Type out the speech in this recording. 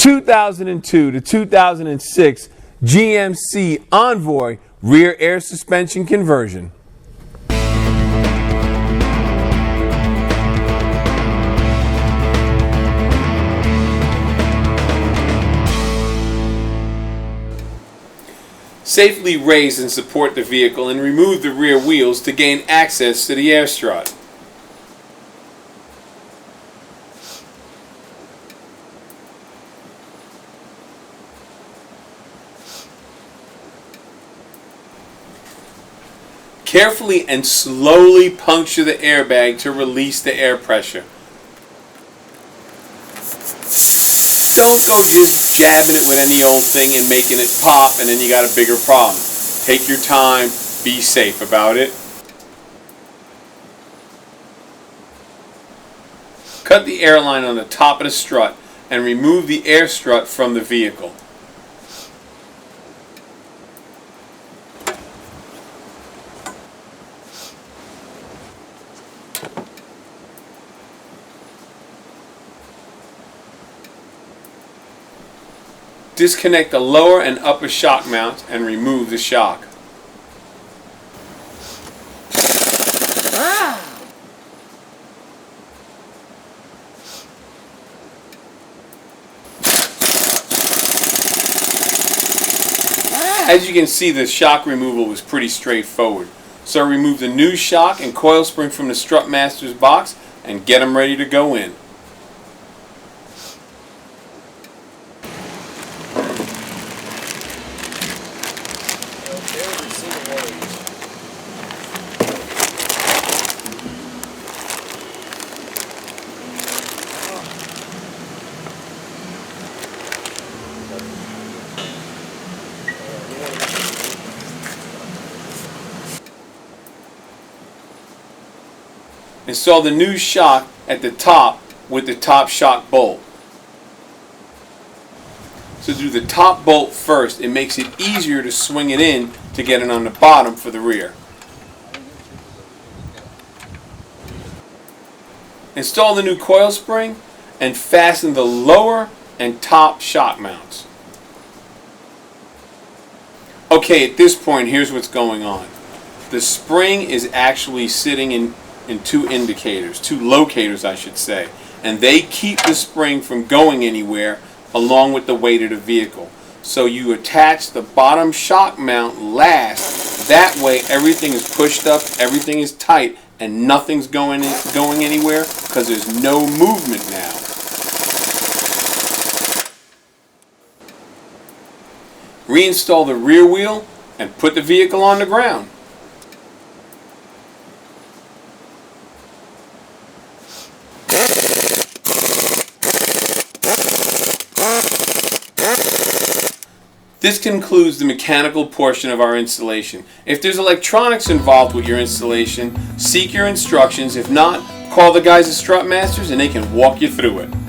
2002 to 2006 GMC Envoy rear air suspension conversion. Safely raise and support the vehicle and remove the rear wheels to gain access to the air strut. Carefully and slowly puncture the airbag to release the air pressure. Don't go just jabbing it with any old thing and making it pop and then you got a bigger problem. Take your time, be safe about it. Cut the air line on the top of the strut and remove the air strut from the vehicle. Disconnect the lower and upper shock mounts and remove the shock. As you can see, the shock removal was pretty straightforward. So remove the new shock and coil spring from the Strutmasters box and get them ready to go in. Install the new shock at the top with the top shock bolt. So do the top bolt first. It makes it easier to swing it in to get it on the bottom for the rear. Install the new coil spring and fasten the lower and top shock mounts. Okay, at this point, here's what's going on. The spring is actually sitting in two indicators, two locators I should say, and they keep the spring from going anywhere along with the weight of the vehicle. So you attach the bottom shock mount last. That way everything is pushed up, everything is tight, and nothing's going anywhere because there's no movement now. Reinstall the rear wheel and put the vehicle on the ground. This concludes the mechanical portion of our installation. If there's electronics involved with your installation, seek your instructions. If not, call the guys at Strutmasters and they can walk you through it.